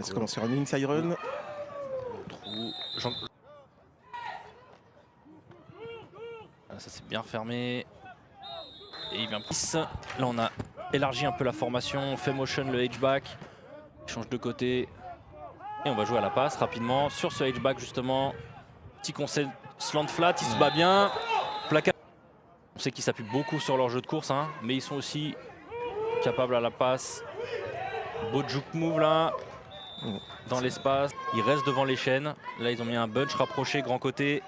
Ça commence sur un inside run. Ça c'est bien fermé. Et il vient plus. Là on a élargi un peu la formation, on fait motion le H-back. Il change de côté. Et on va jouer à la passe rapidement sur ce H-back justement. Petit conseil slant flat, il se bat bien. Placage. On sait qu'ils s'appuient beaucoup sur leur jeu de course, hein, mais ils sont aussi capables à la passe. Beau juke move là, dans l'espace. Ils restent devant les chaînes. Là ils ont mis un bunch rapproché, grand côté.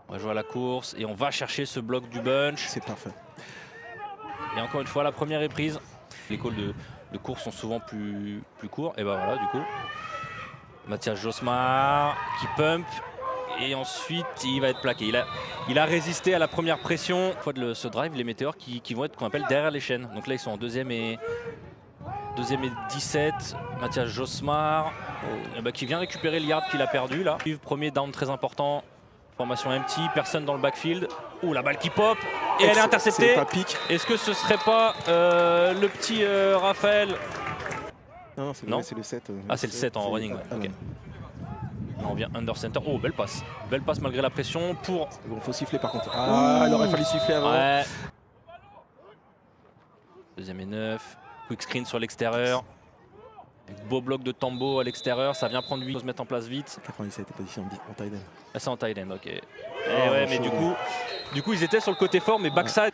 On va jouer à la course et on va chercher ce bloc du bunch. C'est parfait. Et encore une fois, la première est prise. Les calls de course sont souvent plus courts. Et ben voilà, du coup, Mathias Josmar qui pump. Et ensuite, il va être plaqué. Il a résisté à la première pression. Une fois de ce drive, les météores qui vont être qu'on appelle derrière les chaînes. Donc là, ils sont en deuxième et 17. Mathias Josmar qui vient récupérer le yard qu'il a perdu là. Premier down très important. Formation empty, personne dans le backfield. Ouh, la balle qui pop et elle est interceptée. Est-ce que ce serait pas le petit Raphaël? Non, c'est le 7. Ah, c'est le 7 en running. Ouais. Okay. Là, on vient under center. Oh, belle passe. Belle passe malgré la pression pour. Bon, faut siffler par contre. Ah, il aurait fallu siffler avant. Ouais. Deuxième et 9. Quick screen sur l'extérieur. Beau bloc de Tambo à l'extérieur, ça vient prendre 8, il faut se mettre en place vite. 97 est position en tight end. Ah, c'est en tight end, ok. Et ouais, mais du coup ils étaient sur le côté fort, mais backside.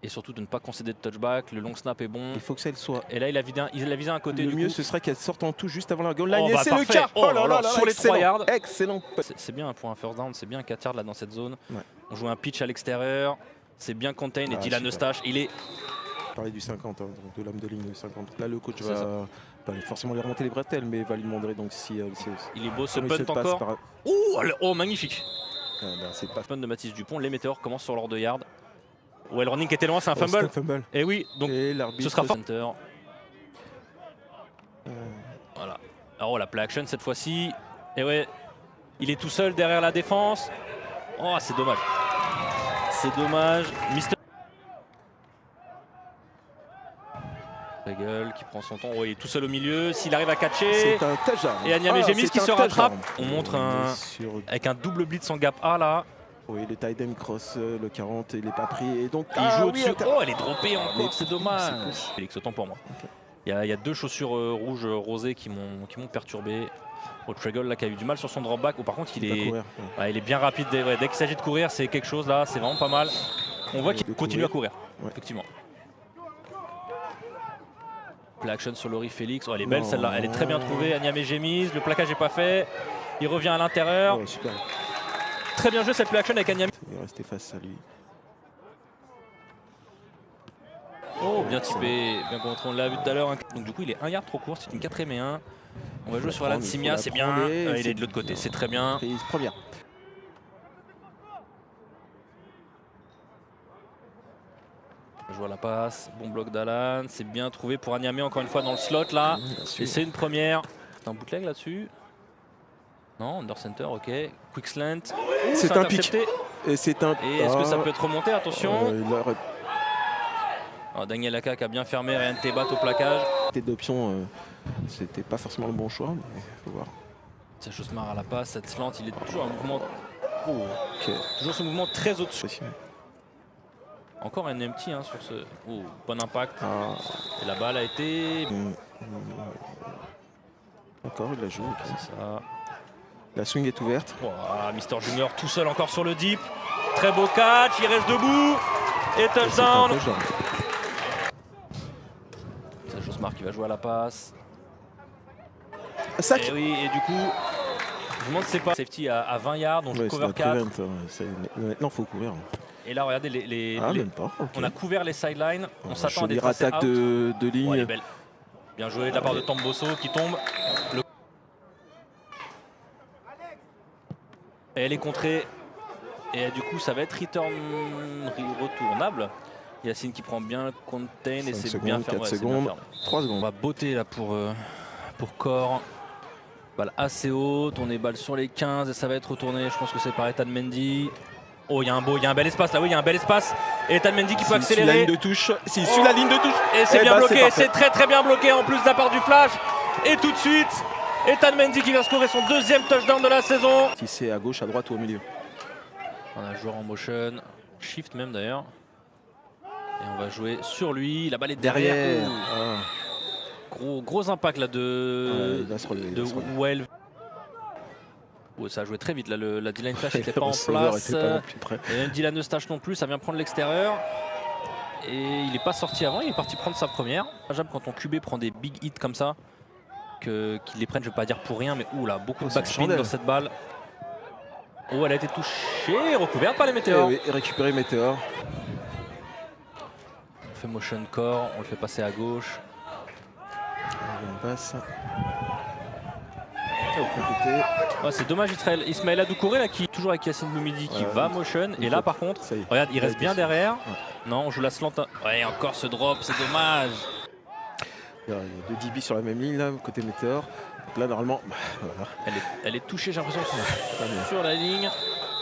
Et surtout de ne pas concéder de touchback, le long snap est bon. Il faut que ça le soit. Et là il a visé un côté. Le mieux ce serait qu'elle sorte en tout juste avant la goal line. Oh, bah, c'est le cas. Oh là là, sur les 3 yards. Excellent. C'est bien pour un first down, c'est bien 4 yards là dans cette zone. Ouais. On joue un pitch à l'extérieur, c'est bien contain et Dylan Eustache, il est. Parler du 50, hein, donc de l'âme de ligne 50. Là le coach va pas forcément lui remonter les bretelles, mais va lui demander donc si il est beau ce punt encore. Oh magnifique. C'est pas punt de Mathis Dupont. Les météores commencent sur leur 2 yards. Ouais, le running qui était loin, c'est un fumble. Et oui, donc ce sera center. Voilà. Alors la play action cette fois-ci. Et ouais, il est tout seul derrière la défense. Oh, c'est dommage. C'est dommage. Gueule qui prend son temps, il est tout seul au milieu, s'il arrive à catcher, c'est un touchdown. Et Agname Gemis qui se rattrape. On montre avec un double blitz en gap A là. Oui, le tight end cross le 40, il n'est pas pris et donc il joue au-dessus. Oh, elle est droppée encore, c'est dommage. Félix, autant pour moi. Okay. Il y a 2 chaussures rouges rosées qui m'ont perturbé. Treagle là qui a eu du mal sur son drop back. Par contre il est bien rapide. Dès qu'il s'agit de courir, c'est quelque chose là, c'est vraiment pas mal. On voit qu'il continue à courir, effectivement. Play action sur Laurie Félix. Oh, elle est belle celle-là, elle est très bien trouvée. Agname Gemis, le plaquage n'est pas fait. Il revient à l'intérieur. Très bien joué cette play action avec Agname. Il est resté face à lui. Oh, bien typé, bien contrôlé, on l'a vu tout à l'heure. Donc du coup il est 1 yard trop court, c'est une 4e et 1. On va jouer sur Alan Simia, c'est bien. Il est de l'autre côté, c'est très bien. Première. On joue à la passe, bon bloc d'Alan, c'est bien trouvé pour Agname encore une fois dans le slot là. Et c'est une première. C'est un bootleg là-dessus. Non, under center, ok. Quick slant. C'est un pick. Et c'est un. Et est-ce que ça peut être remonté? Attention. Daniel Aka qui a bien fermé, Ryan Tebat au plaquage. D'options, c'était pas forcément le bon choix, mais faut voir. Ça Josmar à la passe, cette slant, il est toujours un mouvement. Toujours ce mouvement très au-dessus. Encore un empty hein, sur ce. Bon impact. Et la balle a été. Encore, il la joue. C'est ça. La swing est ouverte. Mister Junior tout seul encore sur le deep. Très beau catch, il reste debout. Et touchdown. C'est Josmar qui va jouer à la passe. Sac. Et oui, et du coup, je me demande si c'est pas safety à 20 yards, donc cover 4. Maintenant, il faut courir. Et là, regardez, on a couvert les sidelines. On s'attend à des attaques de ligne. Elle est belle. Bien joué de la part de Tamboso qui tombe. Et elle est contrée. Et du coup, ça va être retournable. Yacine qui prend bien le contain et c'est bien fermé. 4 secondes, 3 secondes. On va botter là pour Core. Balle assez haute, on est balle sur les 15 et ça va être retourné. Je pense que c'est par Ethan Mendy. Oh, il y a un bel espace là, oui, il y a un bel espace. Et Ethan Mendy qui peut accélérer. S'il suit la ligne de touche. Et c'est bien bloqué, c'est très bien bloqué en plus de la part du flash. Et tout de suite, Ethan Mendy qui vient scorer son deuxième touchdown de la saison. Si c'est à gauche, à droite ou au milieu. On a un joueur en motion, shift même d'ailleurs. Et on va jouer sur lui, la balle est derrière. Ah. Gros impact là de Well. Oh, ça a joué très vite là, la D-line flash n'était pas en place. Et Dylan Eustache non plus, ça vient prendre l'extérieur. Et il n'est pas sorti avant, il est parti prendre sa première. Quand ton QB prend des big hits comme ça, qu'il les prenne, je ne vais pas dire pour rien, mais oula, beaucoup de backspin dans cette balle. Oh, elle a été touchée, recouverte par les météores. Et récupérer Météor. On fait motion core, on le fait passer à gauche. On passe. Ouais, c'est dommage Ismaël Adoukouré là qui est toujours avec Yacine Boumidi qui va motion. Et là par contre, regarde, il reste bien derrière. Non, on joue la slant. Ouais, encore ce drop, c'est dommage. Il y a 2 DB sur la même ligne là, côté Météor. Donc là normalement, voilà. Elle est touchée, j'ai l'impression, sur la ligne.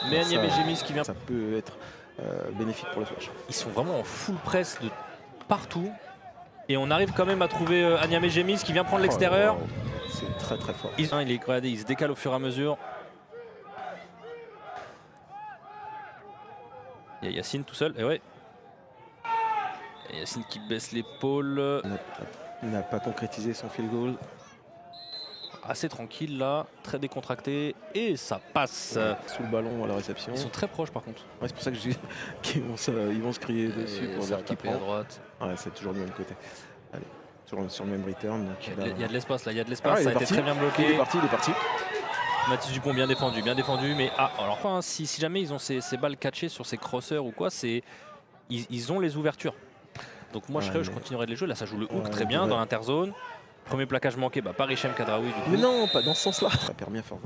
Mais Agnès Gémis qui vient. Ça peut être bénéfique pour le flash. Ils sont vraiment en full press de partout. Et on arrive quand même à trouver Agnès Gémis qui vient prendre l'extérieur. C'est très très fort. Il se décale au fur et à mesure. Il y a Yacine tout seul, et ouais. Et Yacine qui baisse l'épaule. Il n'a pas concrétisé son field goal. Assez tranquille là, très décontracté. Et ça passe. Sous le ballon à la réception. Ils sont très proches par contre. Ouais, c'est pour ça que je dis qu'ils vont se crier dessus pour dire qui prend. À droite. Ouais, c'est toujours du même côté. Allez, toujours sur le même return. Donc il y a de l'espace là, il y a de l'espace. Ça a été très bien bloqué. Il est parti. Mathis Dupont bien défendu, mais alors quoi, hein, si jamais ils ont ces balles catchées sur ces crosseurs ou quoi, ils ont les ouvertures. Donc moi je continuerai de les jouer. Là ça joue le hook très bien dans l'interzone. Premier plaquage manqué par Hichem Kadraoui. Mais non, pas dans ce sens-là. Ça permet à faire.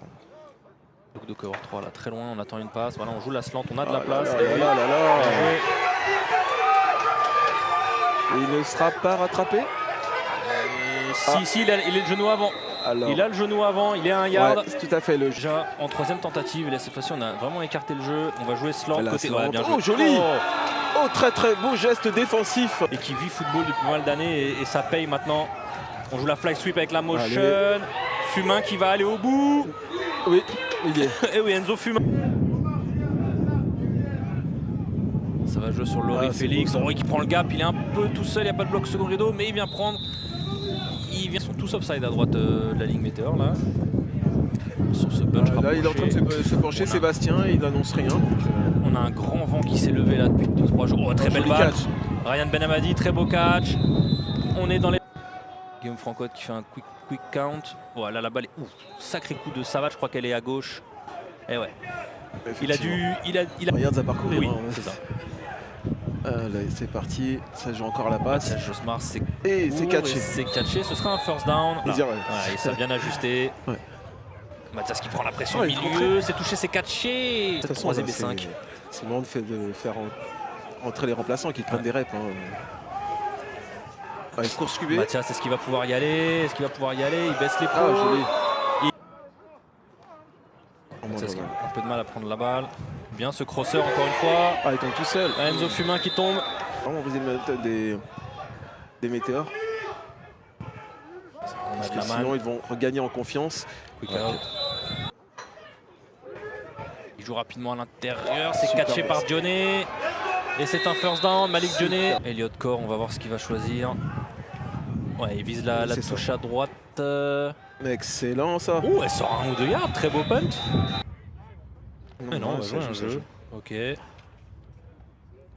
Donc de cover 3 là, très loin, on attend une passe. Voilà, on joue la slant, on a de la place. Il ne sera pas rattrapé. Si, il est le genou avant. Alors, il a le genou avant, il est à 1 yard. C'est tout à fait le jeu. Déjà en 3e tentative, et là cette fois-ci on a vraiment écarté le jeu. On va jouer slant côté. Ouais, bien joué. Joli. Oh, très très beau geste défensif. Et qui vit football depuis pas mal d'années et ça paye maintenant. On joue la flag sweep avec la motion. Fumain qui va aller au bout. Oui, il est. Et oui, Enzo Fumain. Ça va jouer sur Laurie Félix. Laurie qui prend le gap, il est un peu tout seul, il n'y a pas de bloc second rideau, mais il vient prendre. Ils sont tous offside à droite de la ligne météore là. Sur ce bunch là il est en train de se pencher, Sébastien, il n'annonce rien. On a un grand vent qui s'est levé là depuis 2-3 jours. Oh, très belle balle. Ryan Benhamadi, très beau catch. On est dans les. Guillaume Francotte qui fait un quick count. Voilà, la balle est. Sacré coup de Savage, je crois qu'elle est à gauche. Et ouais. Il a rien à parcourir. Oui, c'est ça. C'est parti, ça joue encore la passe. Josmar, c'est catché. C'est catché, ce sera un first down. Et ça a bien ajusté. Mathias qui prend la pression au milieu, c'est touché, c'est catché. 3e et 5. C'est le moment de faire entrer les remplaçants qui prennent des reps. Une course QB. Mathias, est-ce qu'il va pouvoir y aller? Il baisse l'épaule. Mathias qui a un peu de mal à prendre la balle. Bien ce crosser encore une fois. Il tombe tout seul. Enzo Fumain qui tombe. Vraiment, vous avez des météores. Parce que sinon, ils vont regagner en confiance. Quick out. Il joue rapidement à l'intérieur. C'est catché par Dionné. Et c'est un first down. Malik Dionné. Elliott Core, on va voir ce qu'il va choisir. Ouais, il vise la touche à droite. Excellent ça. Oh, elle sort 1 ou 2 yards. Très beau punt. Mais non, on va jouer un jeu. Ok.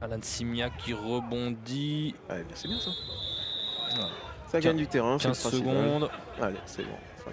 Alan Simia qui rebondit. C'est bien ça. Ça gagne du terrain. 15 secondes. Allez, c'est bon.